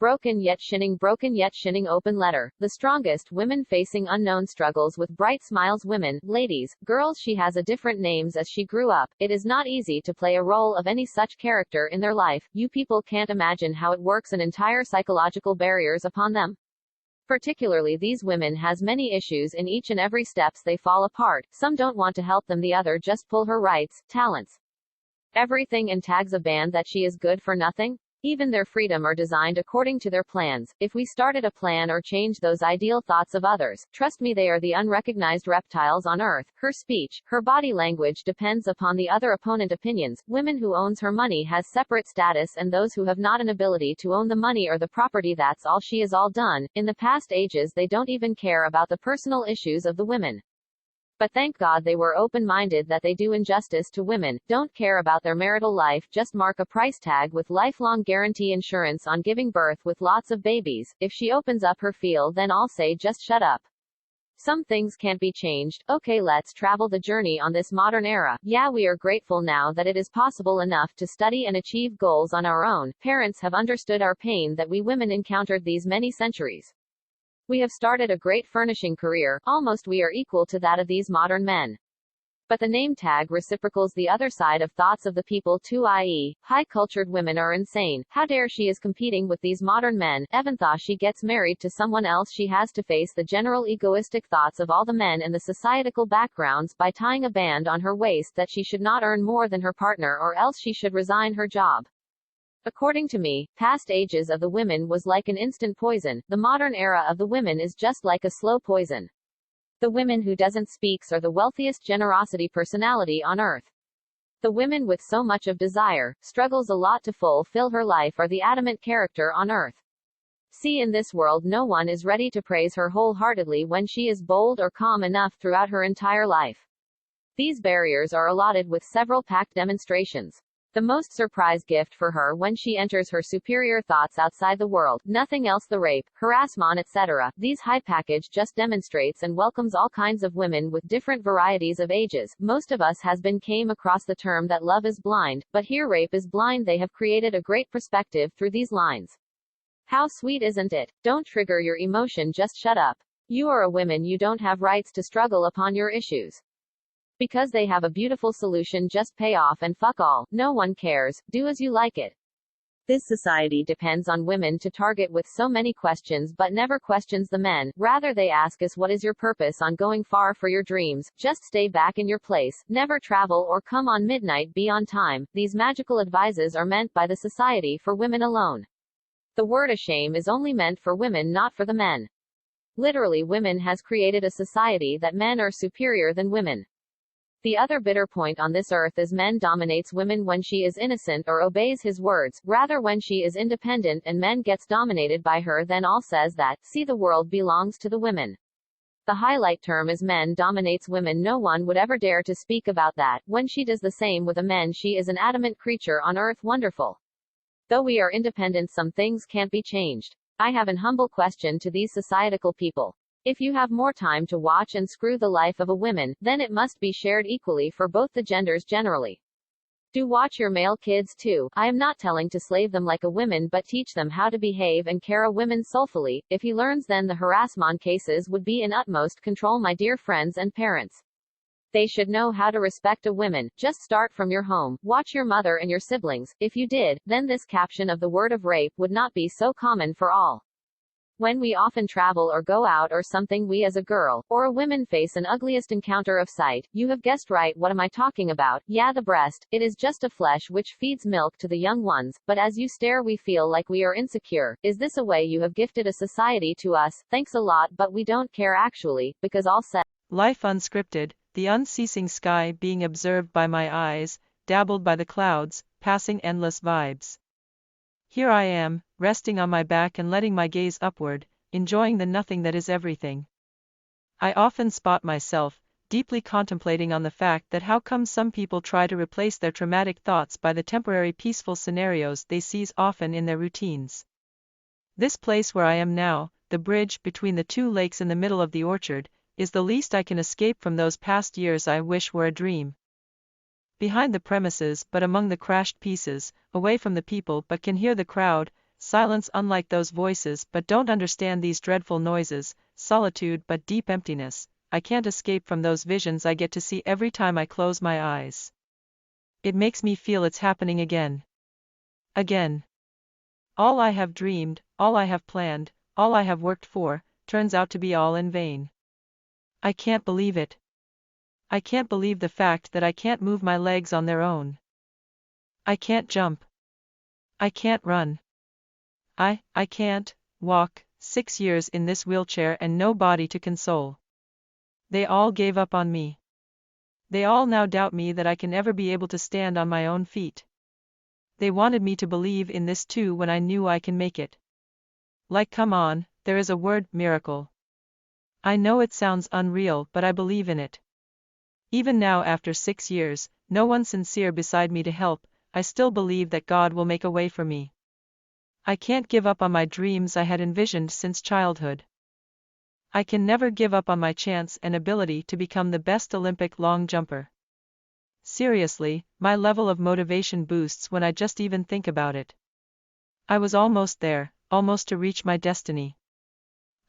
broken yet shining open letter. The strongest women facing unknown struggles with bright smiles. Women, ladies, girls she has a different names as she grew up. It is not easy to play a role of any such character in their life. You people can't imagine how it works an entire psychological barriers upon them. Particularly these women has many issues in each and every steps they fall apart. Some don't want to help them, the other just pull her rights, talents, everything and tags a band that she is good for nothing. Even their freedom are designed according to their plans. If we started a plan or change those ideal thoughts of others, trust me, they are the unrecognized reptiles on earth. Her speech, her body language depends upon the other opponent opinions. Women who owns her money has separate status, and those who have not an ability to own the money or the property, that's all she is all done. In the past ages they don't even care about the personal issues of the women. But thank God they were open-minded that they do injustice to women, don't care about their marital life, just mark a price tag with lifelong guarantee insurance on giving birth with lots of babies. If she opens up her feel, then I'll say just shut up. Some things can't be changed. Okay, let's travel the journey on this modern era. Yeah, we are grateful now that it is possible enough to study and achieve goals on our own. Parents have understood our pain that we women encountered these many centuries. We have started a great furnishing career, almost we are equal to that of these modern men. But the name tag reciprocals the other side of thoughts of the people too, i.e., high-cultured women are insane. How dare she is competing with these modern men. Even though she gets married to someone else, she has to face the general egoistic thoughts of all the men and the societal backgrounds by tying a band on her waist that she should not earn more than her partner or else she should resign her job. According to me, past ages of the women was like an instant poison. The modern era of the women is just like a slow poison. The women who doesn't speaks are the wealthiest generosity personality on earth. The women with so much of desire, struggles a lot to fulfill her life are the adamant character on earth. See, in this world no one is ready to praise her wholeheartedly when she is bold or calm enough throughout her entire life. These barriers are allotted with several packed demonstrations. The most surprise gift for her when she enters her superior thoughts outside the world, nothing else, the rape, harassment, etc. These high package just demonstrates and welcomes all kinds of women with different varieties of ages. Most of us has been came across the term that love is blind, but here rape is blind. They have created a great perspective through these lines. How sweet, isn't it? Don't trigger your emotion, just shut up. You are a woman, you don't have rights to struggle upon your issues. Because they have a beautiful solution, just pay off and fuck all. No one cares. Do as you like it. This society depends on women to target with so many questions but never questions the men. Rather they ask us, what is your purpose on going far for your dreams? Just stay back in your place, never travel or come on midnight, be on time. These magical advices are meant by the society for women alone. The word a shame is only meant for women, not for the men. Literally, women has created a society that men are superior than women. The other bitter point on this earth is men dominates women when she is innocent or obeys his words, rather when she is independent and men gets dominated by her, then all says that, see, the world belongs to the women. The highlight term is men dominates women. No one would ever dare to speak about that. When she does the same with a man, she is an adamant creature on earth. Wonderful. Though we are independent, some things can't be changed. I have an humble question to these societal people. If you have more time to watch and screw the life of a woman, then it must be shared equally for both the genders generally. Do watch your male kids too. I am not telling to slave them like a woman, but teach them how to behave and care a woman soulfully. If he learns, then the harassment cases would be in utmost control, my dear friends and parents. They should know how to respect a woman. Just start from your home. Watch your mother and your siblings. If you did, then this caption of the word of rape would not be so common for all. When we often travel or go out or something, we as a girl, or a woman face an ugliest encounter of sight. You have guessed right, what am I talking about? Yeah, the breast. It is just a flesh which feeds milk to the young ones, but as you stare we feel like we are insecure. Is this a way you have gifted a society to us? Thanks a lot, but we don't care actually, because all said. Life unscripted, the unceasing sky being observed by my eyes, dabbled by the clouds, passing endless vibes. Here I am, resting on my back and letting my gaze upward, enjoying the nothing that is everything. I often spot myself, deeply contemplating on the fact that how come some people try to replace their traumatic thoughts by the temporary peaceful scenarios they seize often in their routines. This place where I am now, the bridge between the two lakes in the middle of the orchard, is the least I can escape from those past years I wish were a dream. Behind the premises but among the crashed pieces, away from the people but can hear the crowd, silence unlike those voices but don't understand these dreadful noises, solitude but deep emptiness. I can't escape from those visions I get to see every time I close my eyes. It makes me feel it's happening again. Again. All I have dreamed, all I have planned, all I have worked for, turns out to be all in vain. I can't believe it. I can't believe the fact that I can't move my legs on their own. I can't jump. I can't run. I can't walk, 6 years in this wheelchair and no body to console. They all gave up on me. They all now doubt me that I can ever be able to stand on my own feet. They wanted me to believe in this too when I knew I can make it. Like, come on, there is a word, miracle. I know it sounds unreal, but I believe in it. Even now after 6 years, no one sincere beside me to help, I still believe that God will make a way for me. I can't give up on my dreams I had envisioned since childhood. I can never give up on my chance and ability to become the best Olympic long jumper. Seriously, my level of motivation boosts when I just even think about it. I was almost there, almost to reach my destiny.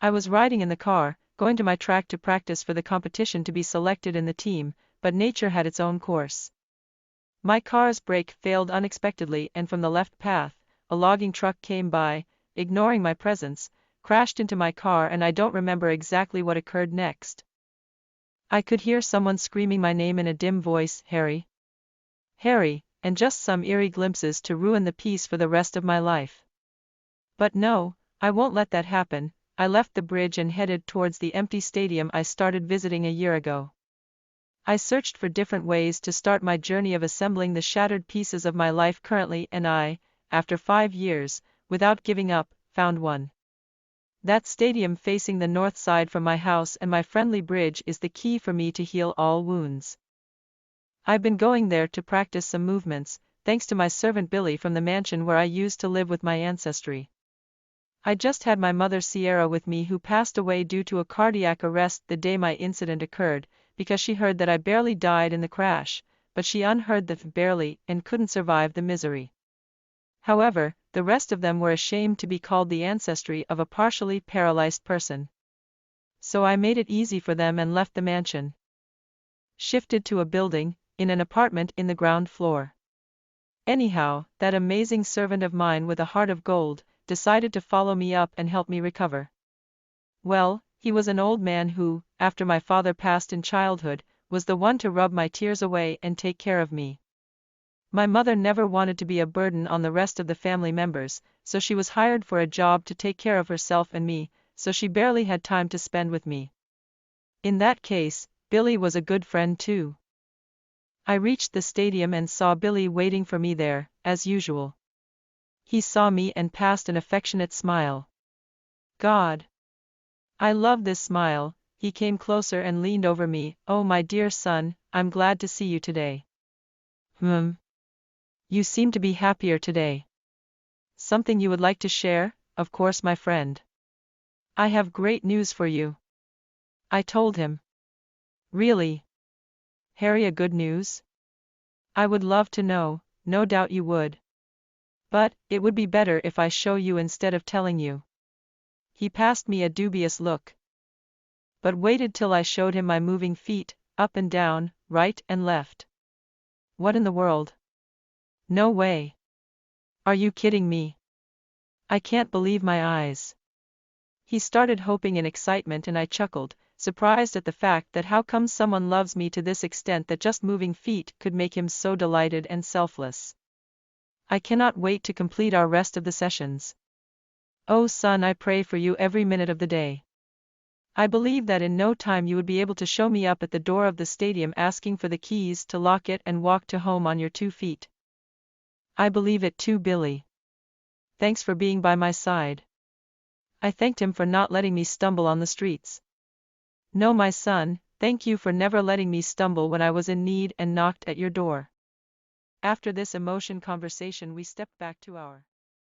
I was riding in the car, going to my track to practice for the competition to be selected in the team, but nature had its own course. My car's brake failed unexpectedly and from the left path, a logging truck came by, ignoring my presence, crashed into my car and I don't remember exactly what occurred next. I could hear someone screaming my name in a dim voice, Harry. Harry, and just some eerie glimpses to ruin the peace for the rest of my life. But no, I won't let that happen. I left the bridge and headed towards the empty stadium I started visiting a year ago. I searched for different ways to start my journey of assembling the shattered pieces of my life currently and I, after 5 years, without giving up, found one. That stadium facing the north side from my house and my friendly bridge is the key for me to heal all wounds. I've been going there to practice some movements, thanks to my servant Billy from the mansion where I used to live with my ancestry. I just had my mother Sierra with me who passed away due to a cardiac arrest the day my incident occurred, because she heard that I barely died in the crash, but she unheard the barely and couldn't survive the misery. However, the rest of them were ashamed to be called the ancestry of a partially paralyzed person. So I made it easy for them and left the mansion. Shifted to a building, in an apartment in the ground floor. Anyhow, that amazing servant of mine with a heart of gold, decided to follow me up and help me recover. Well, he was an old man who, after my father passed in childhood, was the one to rub my tears away and take care of me. My mother never wanted to be a burden on the rest of the family members, so she was hired for a job to take care of herself and me, so she barely had time to spend with me. In that case, Billy was a good friend too. I reached the stadium and saw Billy waiting for me there, as usual. He saw me and passed an affectionate smile. God! I love this smile. He came closer and leaned over me. Oh my dear son, I'm glad to see you today. You seem to be happier today. Something you would like to share? Of course, my friend. I have great news for you. I told him. Really? Harry, a good news? I would love to know, no doubt you would. But, it would be better if I show you instead of telling you. He passed me a dubious look. But waited till I showed him my moving feet, up and down, right and left. What in the world? No way. Are you kidding me? I can't believe my eyes. He started hoping in excitement and I chuckled, surprised at the fact that how come someone loves me to this extent that just moving feet could make him so delighted and selfless. I cannot wait to complete our rest of the sessions. Oh son, I pray for you every minute of the day. I believe that in no time you would be able to show me up at the door of the stadium asking for the keys to lock it and walk to home on your 2 feet. I believe it too, Billy. Thanks for being by my side. I thanked him for not letting me stumble on the streets. No, my son, thank you for never letting me stumble when I was in need and knocked at your door. After this emotion conversation we stepped back to our